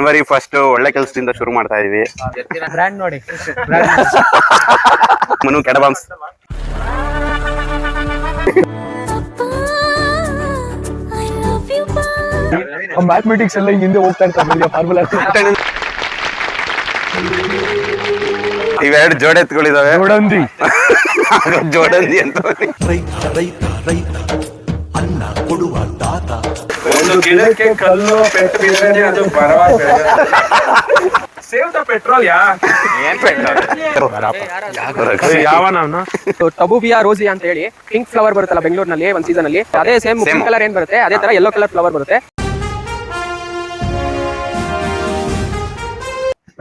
ಜನವರಿ first ಒಳ್ಳೆ ಕೆಲಸದಿಂದ ಶುರು ಮಾಡ್ತಾ ಇದೀವಿ. ಬ್ರ್ಯಾಂಡ್ ನೋಡಿ ಮನು ಕೆಡಬಾಮ್ಸ್. ಮ್ಯಾಥಮೆಟಿಕ್ಸ್ ಎಲ್ಲ ಹಿಂದೆ ಹೋಗ್ತಾ ಇರ್ತಾರೆ ಫಾರ್ಮುಲಾ. ಇವೆರಡು ಜೋಡೆ ಎತ್ಗಳಿದಾವೆ. ಜೋಡಂದಿ ಜೋಡಂದಿ ಅಂತ ಅನ್ನ ಕೊಡುವ ತಾತ. ಒಂದು ಗಿಡಕ್ಕೆ ಕಲ್ಲು ಪೆಟ್ಟು ಬಿದ್ದರೆ ಅದು ಪರವಾಗಿಲ್ಲ. ಸೇವ್ ದ ಪೆಟ್ರೋಲ್ ಟಬೂಬಿಯಾ ರೋಸಿಯಾ ಅಂತ ಹೇಳಿ ಪಿಂಕ್ ಫ್ಲವರ್ ಬರುತ್ತಲ್ಲ ಬೆಂಗಳೂರಿನಲ್ಲಿ ಒಂದ್ ಸೀಸನ್ ಅಲ್ಲಿ, ಅದೇ ಸೇಮ್ ಪಿಂಕ್ ಕಲರ್ ಏನ್ ಬರುತ್ತೆ ಅದೇ ತರ ಯೆಲ್ಲೋ ಕಲರ್ ಫ್ಲವರ್ ಬರುತ್ತೆ.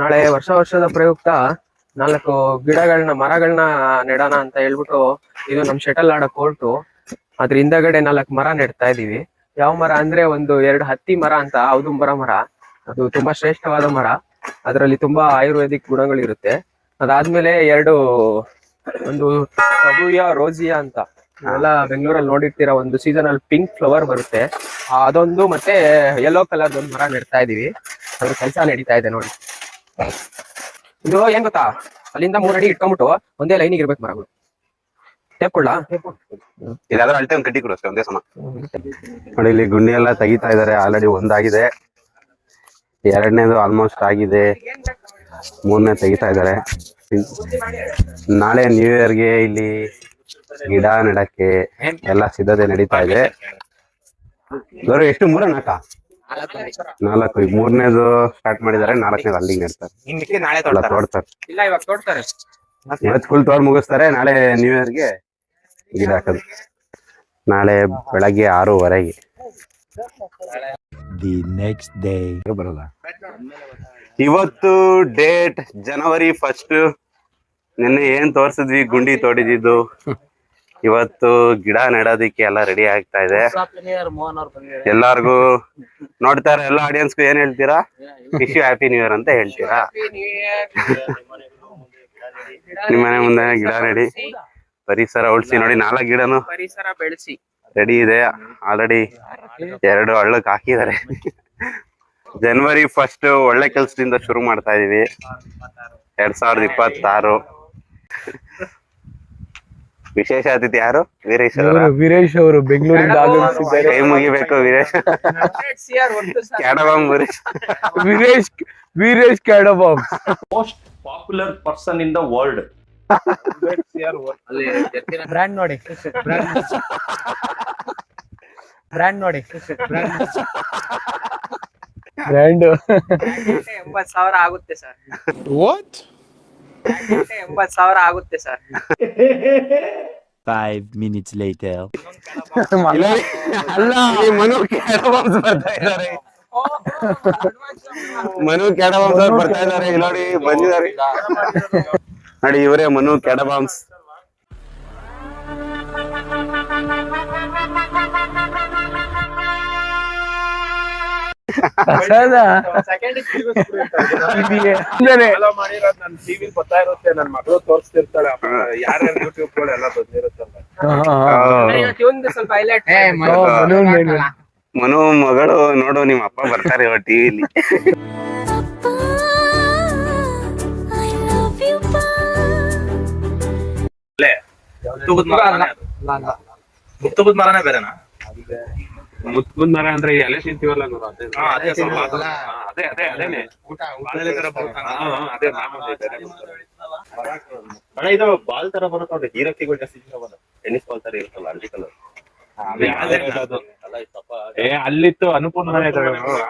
ನಾಳೆ ವರ್ಷದ ಪ್ರಯುಕ್ತ 4 ಗಿಡಗಳನ್ನ ಮರಗಳನ್ನ ನೆಡೋಣ ಅಂತ ಹೇಳ್ಬಿಟ್ಟು, ಇದು ನಮ್ ಶಟಲ್ ಆಡೋ ಕೋರ್ಟು, ಅದ್ರ ಹಿಂದಗಡೆ 4 ಮರ ನೆಡ್ತಾ ಇದೀವಿ. ಯಾವ ಮರ ಅಂದ್ರೆ ಒಂದು 2 ಹತ್ತಿ ಮರ ಅಂತ ಔದುಂಬರ ಮರ, ಅದು ತುಂಬಾ ಶ್ರೇಷ್ಠವಾದ ಮರ, ಅದರಲ್ಲಿ ತುಂಬಾ ಆಯುರ್ವೇದಿಕ್ ಗುಣಗಳಿರುತ್ತೆ. ಅದಾದ್ಮೇಲೆ ಒಂದು ಟಬೂಬಿಯಾ ರೋಸಿಯಾ ಅಂತ ಎಲ್ಲ ಬೆಂಗಳೂರಲ್ಲಿ ನೋಡಿರ್ತೀರ, ಒಂದು ಸೀಸನ್ ಅಲ್ಲಿ ಪಿಂಕ್ ಫ್ಲವರ್ ಬರುತ್ತೆ, ಅದೊಂದು ಮತ್ತೆ ಯೆಲ್ಲೋ ಕಲರ್ ಒಂದು ಮರ ನೆಡ್ತಾ ಇದೀವಿ. ಅದ್ರ ಕೆಲಸ ನಡೀತಾ ಇದೆ ನೋಡಿ. ಇದು ಏನ್ ಗೊತ್ತಾ, ಅಲ್ಲಿಂದ 3 ಅಡಿ ಇಟ್ಕೊಂಡ್ಬಿಟ್ಟು ಒಂದೇ ಲೈನಿಗೆ ಇರ್ಬೇಕು ಮರಗಳು. ಟೇಪ್ ಕೊಡ್ಲಾ? ಇದಾದ್ರೆ ಅಳತೆ ಒಂದು ಕಟ್ಟಿ ಕೊಡು ಅಷ್ಟೇ, ಒಂದೇ ಸಮ. ನೋಡಿ ಇಲ್ಲಿ ಗುಂಡಿ ಎಲ್ಲ ತೆಗಿತಾ ಇದಾರೆ. ಆಲ್ರೆಡಿ ಒಂದಾಗಿದೆ, 2ನೇದು ಆಲ್ಮೋಸ್ಟ್ ಆಗಿದೆ, 3ನೇ ತೆಗಿತಾ ಇದಾರೆ. ನಾಳೆ ನ್ಯೂ ಇಯರ್ಗೆ ಇಲ್ಲಿ ಗಿಡ ನೆಡಕ್ಕೆ ಎಲ್ಲ ಸಿದ್ಧತೆ ನಡೀತಾ ಇದೆ. ಎಷ್ಟು 3 4 3ನೇದು ಸ್ಟಾರ್ಟ್ ಮಾಡಿದ್ದಾರೆ, 4ನೇದು ಅಲ್ಲಿಗೆ ನೆಡ್ತಾರೆ. ತೋಡ್ತಾರೆ ಇವತ್ತು ಫುಲ್ ತೋಡ್ ಮುಗಿಸ್ತಾರೆ. ನಾಳೆ ನ್ಯೂ ಇಯರ್ಗೆ ಗಿಡ ಹಾಕೋದು. ನಾಳೆ ಬೆಳಗ್ಗೆ 6:30ಗೆ. ದಿ ನೆಕ್ಸ್ಟ್ ಡೇ ಬರಲ್ಲ. ಇವತ್ತು ಡೇಟ್ ಜನವರಿ 1. ನಿನ್ನೆ ಏನ್ ತೋರ್ಸಿದ್ವಿ, ಗುಂಡಿ ತೋಡಿದ್ದು. ಇವತ್ತು ಗಿಡ ನೆಡೋದಿಕ್ಕೆ ಎಲ್ಲ ರೆಡಿ ಆಗ್ತಾ ಇದೆ. ಎಲ್ಲಾರ್ಗು ನೋಡ್ತಾರೆ, ಎಲ್ಲ ಆಡಿಯನ್ಸ್ಗೂ ಏನ್ ಹೇಳ್ತೀರಾ? Wish you happy new year ಅಂತ ಹೇಳ್ತೀರಾ? ನಿಮ್ಮ ಮನೆ ಮುಂದೆ ಗಿಡ ನೆಡಿ, ಪರಿಸರ ಉಳಿಸಿ. ನೋಡಿ 4 ಗಿಡನು ಪರಿಸರ ಬೆಳೆಸಿ ರೆಡಿ ಇದೆ. ಆಲ್ರೆಡಿ 2 ಹಳ್ಳಕ್ ಹಾಕಿದ್ದಾರೆ. ಜನವರಿ 1 ಒಳ್ಳೆ ಕೆಲ್ಸದಿಂದ ಶುರು ಮಾಡ್ತಾ ಇದೀವಿ. 2026. ವಿಶೇಷ ಅತಿಥಿ ಯಾರು? ವೀರೇಶ್ ಅವರು ಬೆಂಗಳೂರಿಂದ ಆಗಮಿಸಿದ್ದಾರೆ. ಕೈ ಮುಗಿಬೇಕು ವೀರೇಶ್. ಕ್ಯಾಡಬಾಮ್ ವೀರೇಶ್ ಕ್ಯಾಡಬಾಮ್. Most popular person in the world. Brand ನೋಡಿ ಬ್ರ್ಯಾಂಡ್ 80,000 ಆಗುತ್ತೆ ಸರ್. ವಾಟ್? 80,000 ಆಗುತ್ತೆ ಸರ್. 5 minutes later. ಮನು ಕ್ಯಾಡಬಾಮ್ಸ್ ಬರ್ತಾ ಇದ್ದಾರೆ. ಬರ್ತಾ ಇದ್ದಾರೆ. ನೋಡಿ ಬಂದಿದ್ದಾರೆ ನೋಡಿ, ಇವರೇ ಮನು ಕ್ಯಾಡಬಾಮ್ಸ್. ನನ್ನ ಮಗಳು ತೋರಿಸ್ತಿರ್ತಾಳೆ, ಯಾರ್ಯಾರು ಯೂಟ್ಯೂಬ್ ಎಲ್ಲ ಬಂದಿರುತ್ತಲ್ಲ. ಮನು ಮಗಳು ನೋಡು, ನಿಮ್ಮ ಅಪ್ಪ ಬರ್ತಾರೆ ಟಿವಿಲಿ. ಮುತ್ತುಬುದ್ ಮರನೇ ಬೇರೆನಾ? ಮುತ್ಕುಂದ್ ಮರ ಅಂದ್ರೆ ಎಲೆ ತಿಂತೀವಲ್ಲ ನಾವು, ಅದೇನೆ. ಇದು ಬಾಲ್ ತರ ಬರುತ್ತೆ ನೋಡಿ, ಹೀರಕ್ಕಿಗಳು ಜಾಸ್ತಿ ಟೆನ್ನಿಸ್ ಬಾಲ್ ತರ ಇರುತ್ತಲ್ಲ, ಹಳದಿ ಕಲರ್. ಅಲ್ಲಿತ್ತು ಅನುಪೂರ್ಣ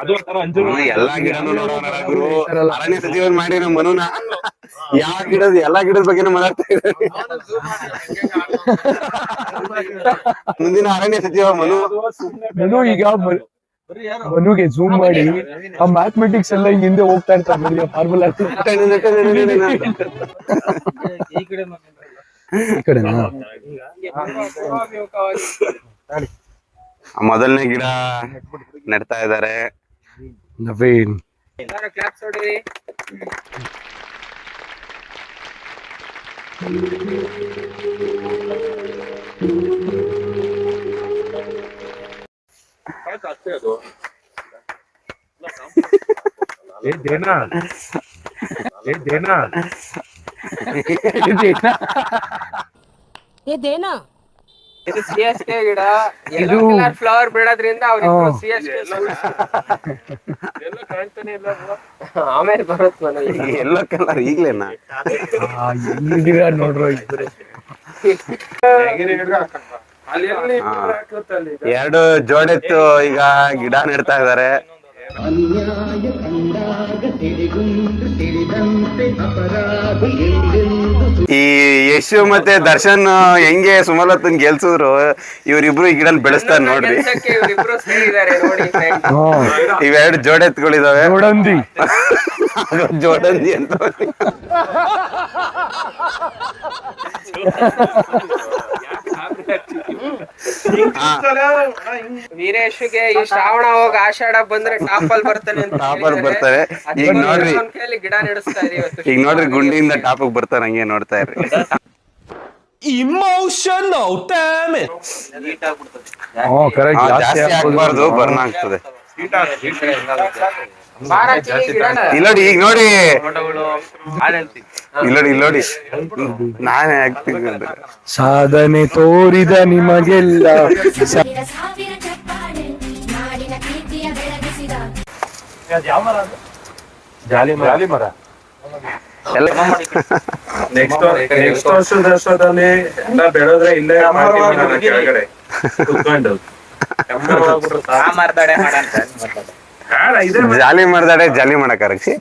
ಅದು ಒಂಥರ ಅಂಜೂರು. ಎಲ್ಲಾ ಗಿಡನು ನೋಡೋಣ ಗುರು. ಅರಣ್ಯ ಸಚಿವರು ಮಾಡಿ ನಮ್ಮ ಮನುನ ಎಲ್ಲಾ ಗಿಡದ ಬಗ್ಗೆ ಮಾತಾಡ್ತಾ ಇದ್ದಾರೆ. ಮುಂದಿನ ಅರಣ್ಯ ಸಚಿವ ಮನು ಈಗ ಮನುಗೆ ಝೂಮ್ ಮಾಡಿ ಆ ಮ್ಯಾಥಮೆಟಿಕ್ಸ್ ಎಲ್ಲ ಹಿಂದೆ ಹೋಗ್ತಾ ಇರ್ತಾರೆ ಫಾರ್ಮುಲಾ. ಮೊದಲನೇ ಗಿಡ ನೆಡ್ತಾ ಇದ್ದಾರೆ ನವೀನ್. ಅಷ್ಟೇ ಅದು ये देना ಇದು CSK ಗಿಡ ಯೆಲ್ಲೋ ಕಲರ್ ಫ್ಲವರ್ ಬಿಡೋದ್ರಿಂದ ಅವ್ರಿಬ್ರು CSK ಆಮೇಲೆ ಬರುತ್ತೆ ನನಗೆ ಎಲ್ಲೋ ಕಲರ್ ಈಗ್ಲೇನಾ ಎರಡು ಜೋಡೆತ್ತು ಈಗ ಗಿಡ ನೆಡ್ತಾ ಇದಾರೆ. ಈ ಯಶು ಮತ್ತೆ ದರ್ಶನ್ ಹೆಂಗೆ ಸುಮಲತನ್ ಗೆಲ್ಸಿದ್ರು, ಇವ್ರಿಬ್ರು ಈ ಗಿಡ ಬೆಳೆಸ್ತಾರೆ ನೋಡ್ರಿ. ಕೆಲ್ಸಕ್ಕೆ ಇವ್ರಿಬ್ರು ಸೇರಿದ್ದಾರೆ ನೋಡಿ friends. ಇವೆರಡು ಜೋಡೆತ್ಗಳಿದಾವೆ. ಜೋಡಂದಿ ಅಂತ ವೀರೇಶ್ಗೆ ಈ ಶ್ರಾವಣ ಹೋಗಿ ಆಷಾಢ ಬಂದ್ರೆ ಟಾಪಲ್ ಬರ್ತಾನೆ ಅಂತ ಟಾಪರ್ ಬರ್ತಾರೆ. ಈಗ ನೋಡ್ರಿ, ಕೈಯಲ್ಲಿ ಗಿಡ ನೆಡಿಸ್ತಾ ಇದೀವಿ ಇವತ್ತು. ಈಗ ನೋಡ್ರಿ ಗುಂಡಿಯಿಂದ ಟಾಪಿಗೆ ಬರ್ತಾರೆ, ಹಂಗೆ ನೋಡ್ತಾ ಇರ್ರಿ. ಜಾಸ್ತಿ ಆಗ್ಬಾರ್ದು, ಬರ್ನ್ ಆಗ್ತದೆ. ಬಾರಾಕಿ ಗಿಡನ. ಇಲ್ಲೋಡಿ, ಈಗ ನೋಡಿ, ಇಲ್ಲೋಡಿ ನಾನೇ ಆಗ್ತೀನಿ. ಸಾಧನೆ ತೋರಿದ ನಿಮಗೆಲ್ಲ ಸಾವಿರ ಚಪ್ಪಾಳೆ ನಾಡಿನ ಕೀರ್ತಿಯ ಬೆಳಗಿಸಿದ ಜಾಲಿ ಮರ ಎಲ್ಲ ನೆಕ್ಸ್ಟ್ ವರ್ಷದಲ್ಲಿ ಎಲ್ಲ ಬೆಳೆದ್ರೆ ಇಲ್ಲೇ ಮಾಡ್ತೀವಿ ನಾನು ಕೆಳಗಡೆ ಕುತ್ಕೊಂಡು ಜಾಲಿ ಮಾಡ್ದಾಡೆ ಜಾಲಿ ಮಾಡಕ್ ಅರಕ್ಷಿ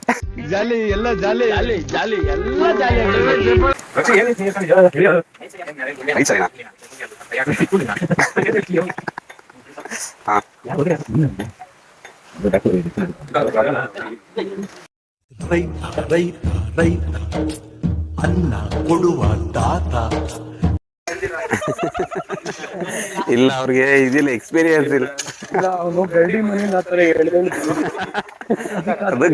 ರೈತ ಅನ್ನ ಕೊಡುವ ತಾತ. ಇಲ್ಲ, ಅವ್ರಿಗೆ ಇದಿಲ್ಲ, ಎಕ್ಸ್ಪೀರಿಯನ್ಸ್ ಇಲ್ಲ. ಅದು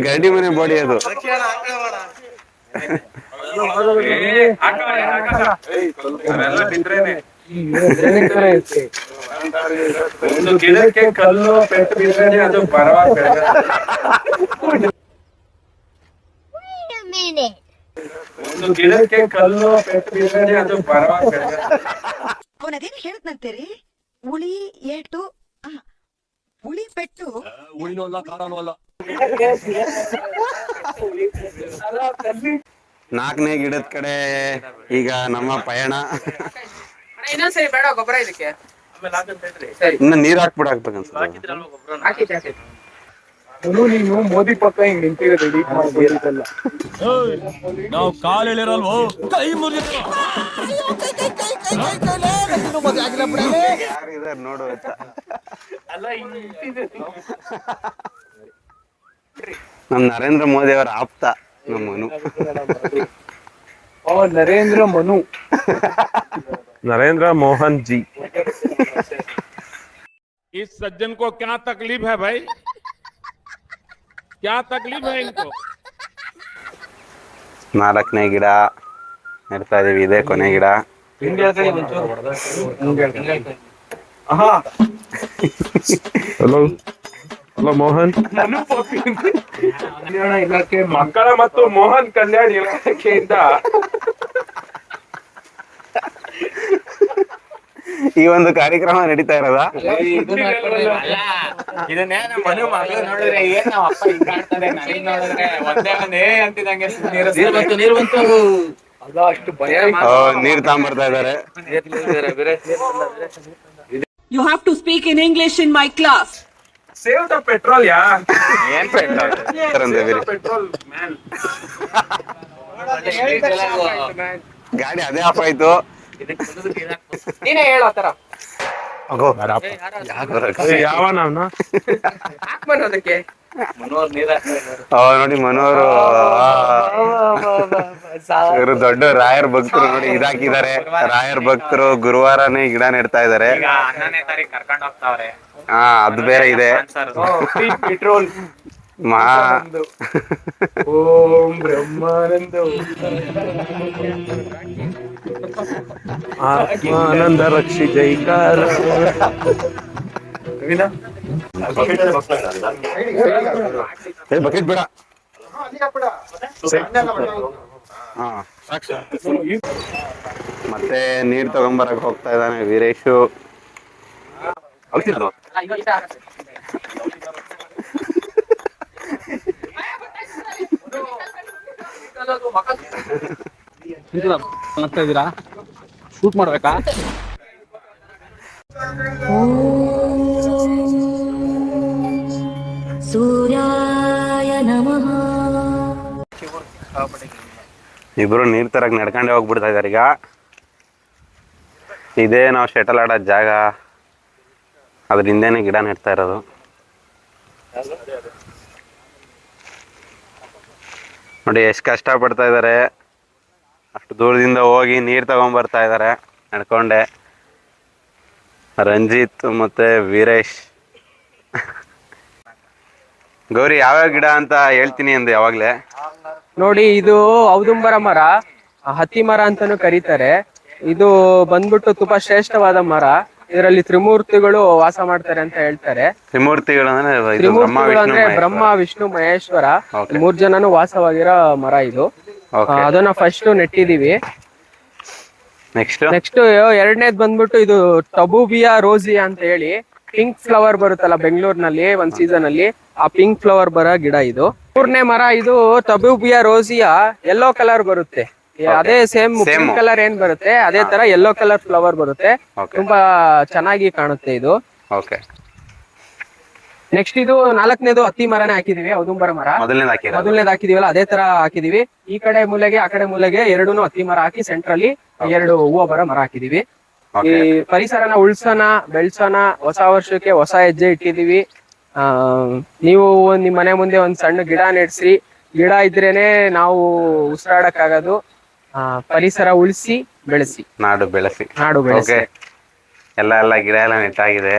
ಗರಡಿ ಮನೆ ಬಾಡಿ ಅದು. ಒಂದು ಗಿಡಕ್ಕೆ ಕಲ್ಲು ಪೆಟ್ಟು ಬಿದ್ರೇನೆ ಅದು ಪರವಾಗಿ ಒಂದು ಗಿಡಕ್ಕೆ ಕಲ್ಲು ಪೆಟ್ಟು ಬಿದ್ರೇನೆ ಅದು ಪರವಾಗಿ ಅವನದೇನು ಹೇಳ್ತಂತೀರಿ ಉಳಿ ಏಟು ಉಳಿ ಪೆಟ್ಟು ನಾಲ್ಕನೇ ಗಿಡದ ಕಡೆ ಈಗ ನಮ್ಮ ಪಯಣ. ಇನ್ನೊಂದ್ಸರಿ ಬೇಡ ಗೊಬ್ಬರ ಇದಕ್ಕೆ. ಇನ್ನು ನೀರ್ ಹಾಕ್ಬಿಡ ಹಾಕ್ಬೇಕನ್ಸುತ್ತೆ. ನೀನು ಮೋದಿ ಪಕ್ಕ ಹಿಂಗ್ ನಿಂತಿರೋದು ಎಡಿಟ್ ಮಾಡ್ಬೋದಿಲ್ಲ. ನಾವು ಕಾಲೆಳಿರಲ್ವೋ ಕೈ ಯಾರಿದಾರೆ ನೋಡು ಅಂತ. ನಮ್ ನರೇಂದ್ರ ಮೋದಿ ಅವರ ಆಪ್ತ ನಮ್ಮ ಮನು. ನರೇಂದ್ರ ಮನು, नरेंद्र मोहन जी। इस सज्जन को क्या तकलीफ है भाई, क्या तकलीफ है इनको? ನಾಲ್ಕನೇ ಗಿಡ ನೆಡ್ತಾ ಇದೀವಿ, ಇದೇ ಕೊನೆ ಗಿಡ. Hello hello Mohan. ಕಲ್ಯಾಣ ಇಲಾಖೆ ಮಕ್ಕಳ ಮತ್ತು ಮೋಹನ್ ಕಲ್ಯಾಣ ಇಲಾಖೆಯಿಂದ ಈ ಒಂದು ಕಾರ್ಯಕ್ರಮ ನಡೀತಾ ಇರೋದಾ? ಇದನ್ನೇ ನಮ್ಮ ಮನು ಮಗಳು ನೋಡಿದ್ರೆ ಏನ್ ನಮ್ಮ ಅಪ್ಪ ಹಿಂಗ್ ಕಾಣ್ತಾರೆ, ನನಗ್ ನೋಡಿದ್ರೆ ಒಂದೇ ಒಂದೇ ಅಂತಿದಂಗೆ ನೀರು ಬಂತು. ಅಲ್ಲ ಅಷ್ಟು ಭಯ. ನೀರ್ ತಗೊಂಡ್ಬರ್ತಾ ಇದಾರೆ. You have to speak in English in my class. Save the petrol ಯಾ ಏನ್ ಪೆಟ್ರೋಲ್ ಪೆಟ್ರೋಲ್ ಮ್ಯಾನ್. ಗಾಡಿ ಅದೇ ಆಫ್ ಆಯ್ತು. ನೀನೇ ಹೇಳೋ ತರ ಯಾವ ನಾವ್ನ ಹಾಕ್ಬನ್ ಅದಕ್ಕೆ. ನೋಡಿ ಮನೋರು ಇವರು ದೊಡ್ಡ ರಾಯರ್ ಭಕ್ತರು ನೋಡಿ ಇದಾಕಿದ್ದಾರೆ. ರಾಯರ್ ಭಕ್ತರು ಗುರುವಾರನೇ ಗಿಡ ನೆಡ್ತಾ ಇದಾರೆ. ಕರ್ಕೊಂಡ್ ಹೋಗ್ತಾವ್ರೆ. ಹಾ, ಅದು ಬೇರೆ ಇದೆ. ಪೆಟ್ರೋಲ್ ಮಹಾ ಓಂ ಬ್ರಹ್ಮಾನಂದ ಆನಂದ ರಕ್ಷಿ ಜೈಕಾರ. ಬಕೆಟ್ ಬೇಡ, ಹಾ ಮತ್ತೆ ನೀರ್ ತಗೊಂಬರಕ್ ಹೋಗ್ತಾ ಇದ್ದಾನೆ ವೀರೇಶು. ಹೋಗ್ತಿರೋದು ಶೂಟ್ ಮಾಡ್ಬೇಕಾ? ಸೂರ್ಯಾಯ ನಮಃ. ಇಬ್ರು ನೀರ್ ತರಕ್ ನಡ್ಕೊಂಡೆ ಹೋಗ್ಬಿಡ್ತಾ ಇದಾರೆ ಈಗ. ಇದೇ ನಾವು ಶಟಲ್ ಆಡೋ ಜಾಗ, ಅದ್ರ ಹಿಂದೆನೆ ಗಿಡ ನೆಡ್ತಾ ಇರೋದು. ನೋಡಿ ಎಷ್ಟು ಕಷ್ಟ ಪಡ್ತಾ ಇದಾರೆ, ಅಷ್ಟು ದೂರದಿಂದ ಹೋಗಿ ನೀರ್ ತಗೊಂಡ್ಬರ್ತಾ ಇದಾರೆ ನಡ್ಕೊಂಡೆ. ರಂಜಿತ್ ಮತ್ತೆ ವೀರೇಶ್. ಗೌರಿ ಯಾವ್ಯಾವ ಗಿಡ ಅಂತ ಹೇಳ್ತೀನಿ ಅಂದೆ ಯಾವಾಗ್ಲೇ. ನೋಡಿ, ಇದು ಔದುಂಬರ ಮರ, ಹತ್ತಿ ಮರ ಅಂತಾನು ಕರೀತಾರೆ. ಇದು ಬಂದ್ಬಿಟ್ಟು ತುಂಬಾ ಶ್ರೇಷ್ಠವಾದ ಮರ. ಇದರಲ್ಲಿ ತ್ರಿಮೂರ್ತಿಗಳು ವಾಸ ಮಾಡ್ತಾರೆ ಅಂತ ಹೇಳ್ತಾರೆ. ತ್ರಿಮೂರ್ತಿಗಳು ಅಂದ್ರೆ ಇದು ಬ್ರಹ್ಮ, ತ್ರಿಮೂರ್ತಿಗಳು ವಿಷ್ಣು, ಅಂದ್ರೆ ಮಹೇಶ್ವರ. ಬ್ರಹ್ಮ, ವಿಷ್ಣು, ಮಹೇಶ್ವರ Okay. 3 ಜನನು ವಾಸವಾಗಿರೋ ಮರ ಇದು. Okay. ಅದನ್ನ ಫಸ್ಟ್ ನೆಟ್ಟಿದೀವಿ. ನೆಕ್ಸ್ಟ್ ಎರಡನೇದ್ ಬಂದ್ಬಿಟ್ಟು ಇದು ಟಬೂಬಿಯಾ ರೋಸಿಯಾ ಅಂತ ಹೇಳಿ ಪಿಂಕ್ ಫ್ಲವರ್ ಬರುತ್ತಲ್ಲ ಬೆಂಗಳೂರಿನಲ್ಲಿ ಒಂದ್ ಸೀಸನ್ ಅಲ್ಲಿ, ಆ ಪಿಂಕ್ ಫ್ಲವರ್ ಬರೋ ಗಿಡ ಇದು. 3ನೇ ಮರ ಇದು ಟಬೂಬಿಯಾ ರೋಸಿಯಾ, ಯೆಲ್ಲೋ ಕಲರ್ ಬರುತ್ತೆ. ಅದೇ ಸೇಮ್ ಪಿಂಕ್ ಕಲರ್ ಏನ್ ಬರುತ್ತೆ ಅದೇ ತರ ಯೆಲ್ಲೋ ಕಲರ್ ಫ್ಲವರ್ ಬರುತ್ತೆ. Okay. ತುಂಬಾ ಚೆನ್ನಾಗಿ ಕಾಣುತ್ತೆ ಇದು. ಓಕೆ. ನೆಕ್ಸ್ಟ್ ಇದು 4ನೇದು ಹತ್ತಿ ಮರನೇ ಹಾಕಿದೀವಿ, ಔದುಂಬರ ಮರ. ಮೊದಲನೇದು ಹಾಕಿದೀವಲ್ಲ ಅದೇ ತರ ಹಾಕಿದೀವಿ. ಈ ಕಡೆ ಮೂಲೆಗೆ ಆ ಕಡೆ ಮೂಲೆಗೆ ಎರಡೂನು ಹತ್ತಿ ಮರ ಹಾಕಿ ಸೆಂಟ್ರಲ್ಲಿ 2 ಹೂವು ಬರೋ ಮರ ಹಾಕಿದೀವಿ. ಈ ಪರಿಸರನ ಉಳ್ಸೋಣ, ಬೆಳ್ಸೋಣ, ಹೊಸ ವರ್ಷಕ್ಕೆ ಹೊಸ ಹೆಜ್ಜೆ ಇಟ್ಟಿದೀವಿ. ನೀವು ನಿಮ್ ಮನೆ ಮುಂದೆ ಒಂದ್ ಸಣ್ಣ ಗಿಡ ನೆಡ್ಸ್ರಿ. ಗಿಡ ಇದ್ರೇನೆ ನಾವು ಉಸಿರಾಡಕ್ಕಾಗೋದು. ಪರಿಸರ ಉಳಿಸಿ ಬೆಳೆಸಿ, ನಾಡು ಬೆಳೆಸಿ. ಬೆಳೆಸಿ. ಎಲ್ಲ ಗಿಡ ಎಲ್ಲ ನೆಟ್ಟಾಗಿದೆ.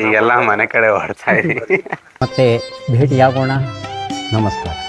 ಈಗೆಲ್ಲ ಮನೆ ಕಡೆ ಹೊಡ್ತಾ ಇದೀವಿ. ಮತ್ತೆ ಭೇಟಿಯಾಗೋಣ. ನಮಸ್ಕಾರ.